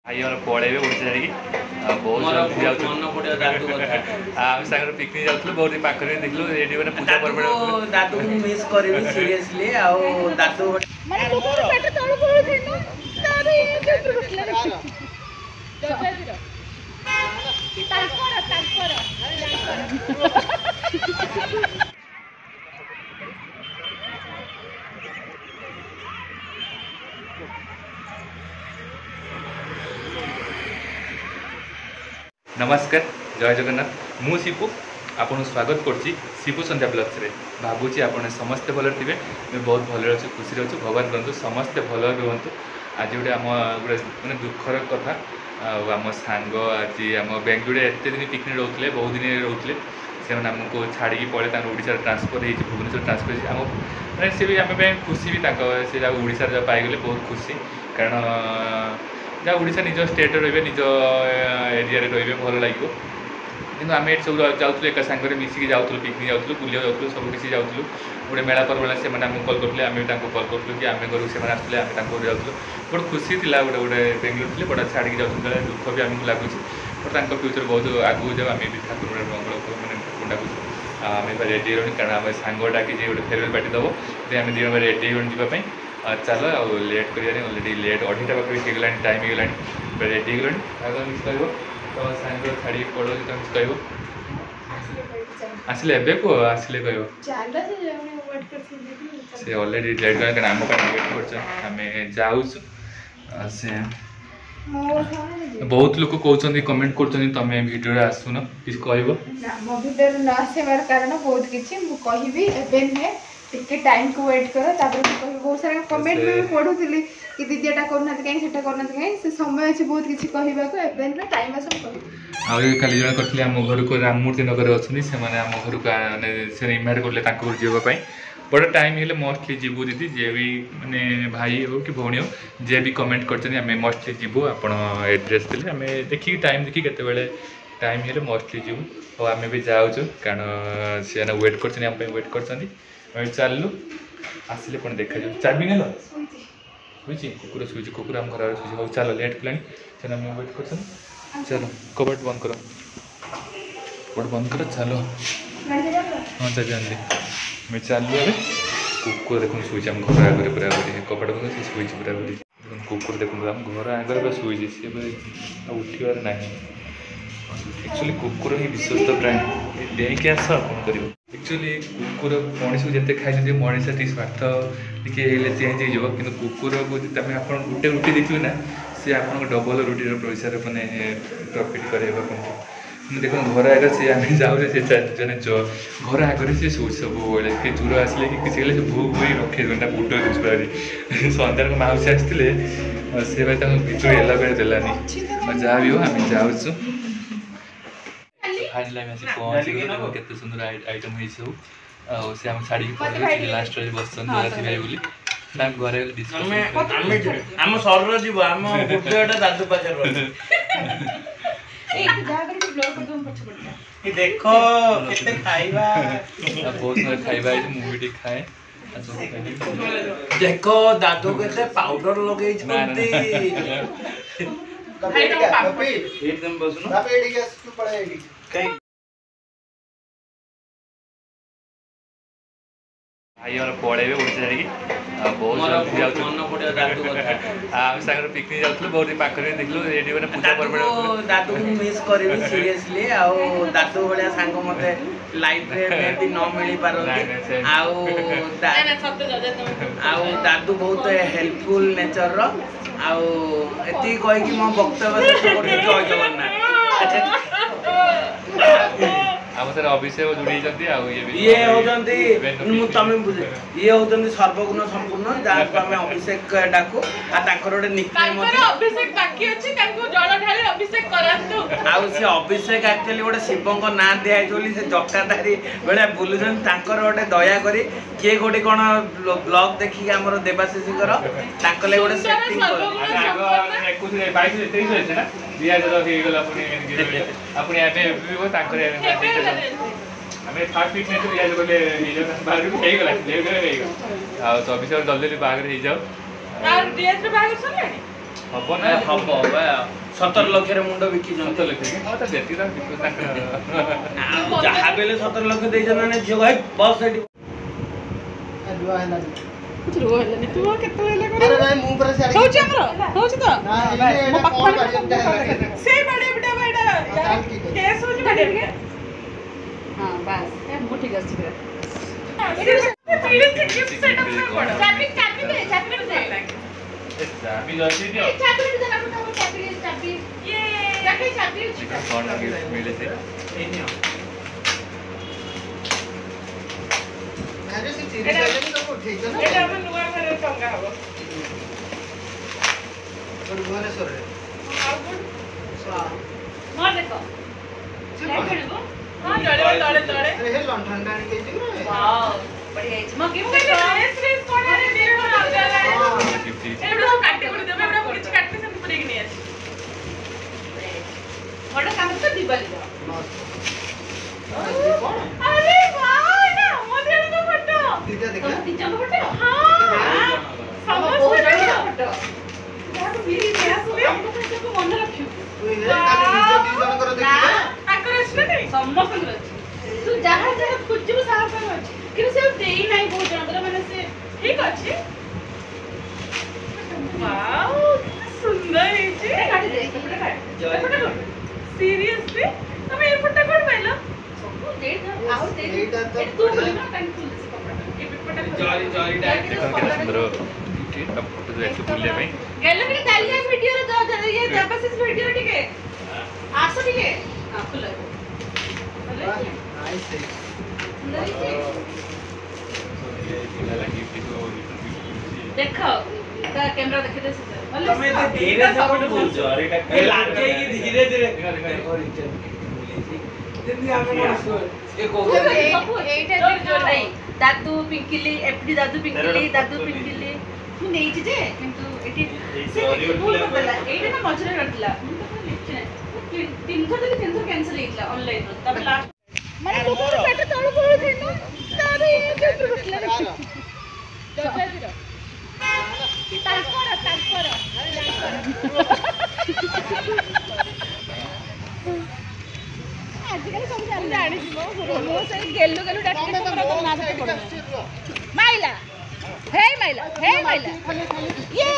भाई और पड़े ओडिशा बहुत आम सागर पिकनिक जाऊँ बहुत पाखे देखल ये मैंने पूजा पर्व दादू मिस करी सीरियसली दादू नमस्कार जय जगन्नाथ मु शिपू आपन स्वागत करछि शिपू संध्या ब्लॉग्स रे भाबुची आपन समस्ते भल थे मैं बहुत भल अच्छे खुशी अच्छे भगवान करतु समस्ते भल रुहतु आज गोटे आम गोटे मैंने दुखर कथा आम सांग आज आम बेंगलुरु एत दिन पिकनिक रोते बहुत दिन रोते से आमको छाड़ी पड़े ओडिशा ट्रांसफर हो भुवनेश्वर ट्रांसफर आम मैंने सी भी आम खुशी भी से ओडिशा पाईगले बहुत खुशी कारण जहाँ ओडिशा निज स्टेट रे निज एरिया रे भल लगे कि आम ये सब जाऊँ एक सांगे मिसिक जाऊँ पिकनिक जाऊँ बुलिया जाऊँ सब किसी जाऊँ गोटे मेला पर्व से आमको कल करते आम कल करूँ कि आम घर से आसते आम जाऊँ बहुत खुशी थी गोटे गोटे बेंगलुरु थे बड़ा छाड़ी जाऊँ दुख भी आमको लगुच बट फ्यूचर बहुत आगू जाऊ आम भी ठाकुर मंगल मैंने डाकुँ आम रेडी हो कारण आम सांग डाकी गोटे फेरवेल पार्टी दब आम दी रेडी हो जावाई चल लेट कर अलरेडी लेट 2:30 पाखे होगा टाइम होगा रेडी हो मिस कह तो सांग छाड़ी पड़ो तुम कह आसिले एबे को आसिले कह से अलरेडी लेट कर आम वेट कर जाऊँ से बहुत लोग कहते कमेंट कर तुम वीडियो आसुन कि कह वीडियो न आसबार कारण बहुत किसी मुझे टिके टाइम को वेट करो बहुत सारा कमेंट में पढ़ुली कि दीदी एटा करना कहीं से करना कहीं से समय अच्छे बहुत किसी कहवा को टाइम आस खाली जन करते आम घर को राममूर्ति नगर अच्छे से आम घर को इनभाइट करते जावाई बड़ा टाइम हेल्ले मोस्टली जीवु दीदी जे भी माने भाई हो कि भौणी हो जे भी कमेंट कर मोस्टली जीवु आपण एड्रेस देते आम देखिए टाइम देखिए केते टाइम हेल्ले मोस्टली जीवु और आम भी जाऊँ कारण सी वेट कर वेट कर चलू आसिले पुणी देखा चाबी नेल शुई कुकुर शुई कुकुर आम घर शुई हो चलो लेट कला चलो आम वेट कर चलो कबट बंद कर कबट बंद कर चलो हाँ चाबी आनली मैं चलू ए कुकुर देख शुई आम घर आगे पूरा कबट बंद से शुई पूरा देखो कुकुर देखो आम घर आगे पूरा शुई सी उठार ना एक्चुअली कुकुर ही विश्वस्त प्राणी डेके आस कौन कर एक्चुअली कुकुर मनीष को जिते खाई मनीष टी स्वार्थ टी चेंज हो कि कुकुर को आप गोटे रुटी देखिए ना सी आप डबल रुटी पैसा मैंने प्रॉफिट कर देख घर आगे सी आम जाऊँ से जन घर आगे से शो सब कि चूर आसले कि किसी भू भूई रखे बुट बुझपारी सन्दार मौसी आसते से भर एला बेल देलानी जहाँ भी हो आम जाऊँ फाइनल आम पहुँची केते सुंदर आइटम है सब से आम छाड़ी लास्ट बस बोली घरे आम शरीर जीव आम दादू पाखे देखो केते खाइबा बहुत सारा खाइबा मुझे खाए देखो दादू केते पाउडर लगे भाई और पड़े ओडिशा बहुत आम सागर पिकनिक जाऊँ बहुत पाखे देखल ये मैंने पूजा पर्व दादू मिस करी सीरियसली दादू भाया सांग मत लाइफ में भी न मिल पारती दादू बहुत हेल्पफुल नेचर री कहीकि मो वक्तव्य जय जगन्नाथ आम सर अभिषेक जोड़ी ये होती ये होती सर्वगुण संपूर्ण जहाँ आम अभिषेक डाकू गोटे निकनेम अभिषेक बाकी अछि तांको जल ढाली अभिषेक करंतु से अभिषेक एक्चुअली गोटे शिवंक ना दिया बोली से जटाधारी बेले बुलुन गोटे दया करी किए गोटे कौन ब्लॉग देखिए आम देवाशीषीकर गोटे सेटिंग आम फास्ट फिटनेस गले अभिषेक जल्दी जल्दी बाहर हो जाओ हब ना हब 17 लाख रे मुंड बिकी 17 लाख हां तो बेटी रा जहाँ बेले 17 लाख दे जने झियो भाई बस सेठी रुआ है ना कुछ रो हेलानी तू केते हेला अरे भाई मुंह पर से होची हमरो होची तो ना ये कौन गाड़ी में से बड़े बेटा बेटा केस होची बड़े बेटा हां बस ए मु ठीक अछि पीड़ित के गिफ्ट सेटअप में पड़ो चाबी दे चाबी जल्दी दियो चाबी दे ना चाबी ये रखे चाबी कौन गिफ्ट मिले से अरे से सीरीज है तो ठीक है ना एटा हम नुआ घरे टंगा हबो और भुवनेश्वर रे हां गुड हां मार देखो लेके लो हां तड़े अरे हे लंठन डाल के जी वाओ बढ़िया है म गिफ्ट ड्रेस कोन रे दे बना जाला गिफ्ट एबडा काटे गुडी देबे एबडा किछ काटते से पुरे कि नहीं अछि बड़ा काम तो दिवाली दो अरे वाह ना मोदी का फोटो दीदा देखा तीजा फोटो हां समस्त फोटो यार मेरी गैस ले को मन रखियो तू ये काली निज दी जन कर देखिले ताकर अछि नहीं समस्त अछि तू जहां जहां खुजबो साहब कर अछि कि से देई नहीं बहुत जन माने से ठीक अछि वाओ सुंदर है जी काट दे फोटो सीरियसली तमे ये फोटो कोड पाइलो दे आओ दे तू बोली ना टाइम फुल से कपड़ा ये फोटो जरी टाइप देखो कितना सुंदर गिफ्ट अब फोटो देखो बुलिया भाई गेलो के तालिया वीडियो रे दो ये जबरदस्त वीडियो टिके आसो टिके हां फुल नाइस है सुंदर है ये वाला गिफ्ट को देखो ता कैमरा देखे दे तमे तो धीरे से फोटो बोल जरी टाइप लागे कि धीरे धीरे और जल्दी हमें ये को एटा जोर नहीं दादू पिंकिली एफडी दादू पिंकिली मु नहीं जे किंतु एटी से बोल बदला एटा ना मजरे रखला मु तो लिखछ तीन थर कैंसिल हेतला ऑनलाइन रो तब लास्ट माने लोक पेट तळु पळु थिनु तारे ये पेपर बसला जजादिरो तारकर आजकल सब जानि मो से गेल्लु डाके तोरा तो ना दे पड़ो माइला हे माइला ये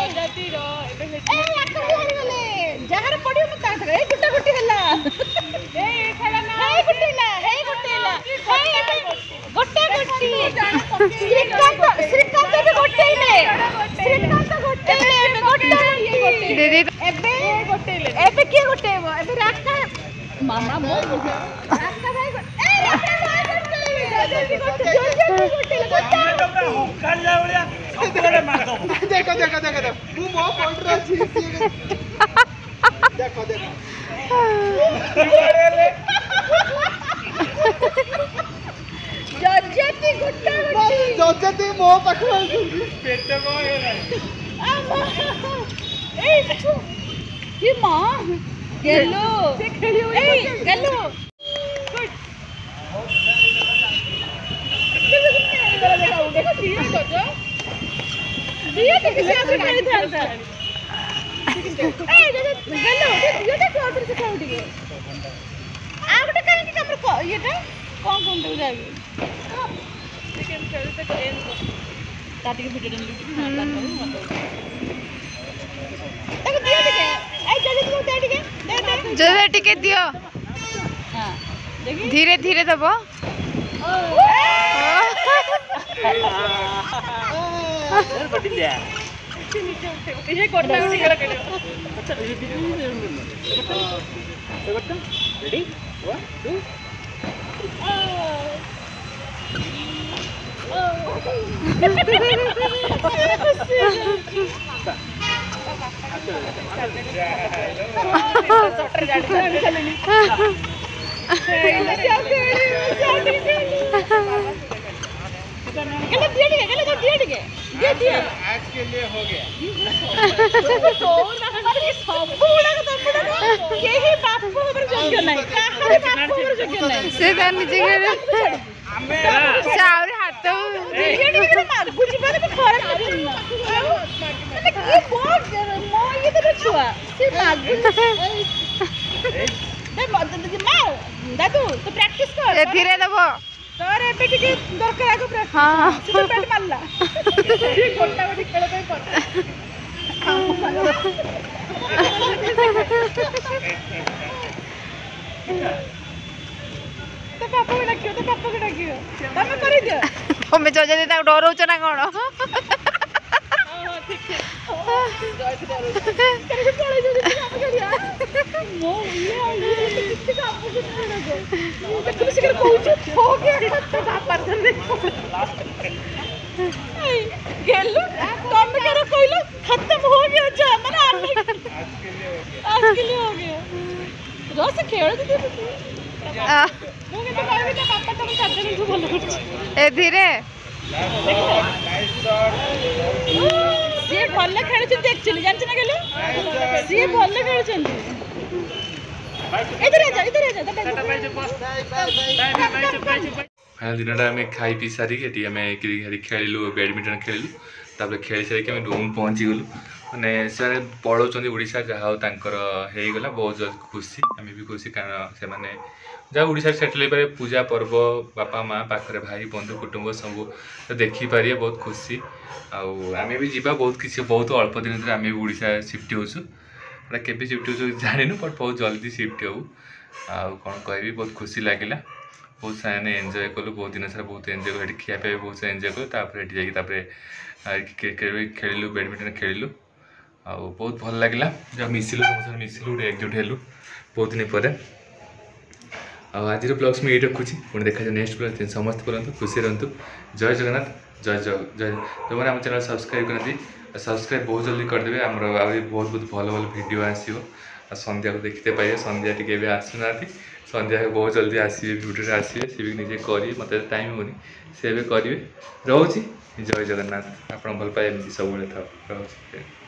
जजादिरो एबे ए आको गले जहार पडियो म काट रे गुट्टा गुट्टी हला ए खेला ना हे गुट्टीला गोट्टा गुट्टी श्रीकांत भी गोट्टेले श्रीकांत गोट्टेले एबे गोट्टा दे दे एबे के गोट्टेबो एबे रास्ता मामा मो रास्ता भाई ए रास्ता भाई जल्दी गोट्टेले गोट्टा काल जा ओलिया सबरे मार दो देखो तू मो पॉइंट रे छी देखो जज्जती गुट्टा गुट्टी जज्जती मो पाखु पेट को ए देखो ये मां गेलो से खेली हुई ए गेलो गुड देखो दिया देखो से आप खेली था ए गेलो ये देखो और से खाऊ दिए आ गोटे काहे कि हमर को येटा कोन तो जाबी लेकिन खेल तक एन ताती के वीडियो डाल देखो दिया देखे ए जल्दी को दे टिके जल्दी टिके दियो हां देखी धीरे धीरे दबो बड़ी ले ये कोटा उठी कर करियो अच्छा रेडी 1 2 आज के लिए हो गया से निजे हमें से आउरी हाथ बुझी पारे खराब ये तो छुआ से दादू तो प्रैक्टिस कर धीरे दबो तोर एबे टिके दरकार आगो प्रैक्टिस हाँ से पेट मारला कोटा बडी खेल पे कर तो पापा को डाकियो तमे करि दियो तमे जो जदी ता डरौछ ना कोन ठीक है करे पळे जो काम करिया मो ये किसी का आपको तुम सिकर कहू हो गया पापा धन देखो गेलु कम करो कहलो खत्म हो गया जा माने आज के लिए हो गया रोज खेल दे मु के तो कहबी ना पापा तुम चाचा को भलो करछ ए धीरे से भल्ले खेलुछन एक्चुअली जानछ ना गेलु से भल्ले खेलुछन इधर आ जा फाइनल दिन आम खाई पी सारिक आम क्रिकेट खेलु बैडमिंटन खेलु तापर खेल सारिक आम रूम पहुँची गलु मैंने से पढ़ाऊँ ओडिशा जहाँ होगला बहुत खुशी आम भी खुशी कारण से जहाँ ओडिशा सेटल हो पारे पूजा पर्व बापा माँ पाखे भाई बंधु कुटुंब सब देखिपारे बहुत खुशी आम भी जा बहुत किसी बहुत अल्प दिन आम भी ओडिशा शिफ्ट होचु केबे शिफ्ट हो जानू बट बहुत जल्दी शिफ्ट हो कौन कह बहुत खुशी लगे बहुत सारे एंजॉय कलु बहुत दिन सारा बहुत एंजॉय कर खियापी बहुत सारा एंजॉय कलु क्रिकेट भी खेलु बैडमिंटन खेलु बहुत भल लगे जब मिसिलु मिसिलु गोटे एकजुट हेलु बहुत दिन पर आज ब्लग्स मुझे रखुच्छी पुणी देखा नेक्स्ट ब्लग समस्त करते खुशी रहतु जय जगन्नाथ जय जय जय जो मैंने आम चैनल सब्सक्राइब करती सब्सक्राइब बहुत जल्दी करदे आम बहुत बहुत भल भल वीडियो आसो संध्या को देखते पाइबे संध्या टी आसुना संध्या बहुत जल्दी आसवे वीडियो आसवे सी भी निजे करेंगे मत टाइम होनी सी भी करेंगे रोचे जय जगन्नाथ आप भल पाए सब था रोचे।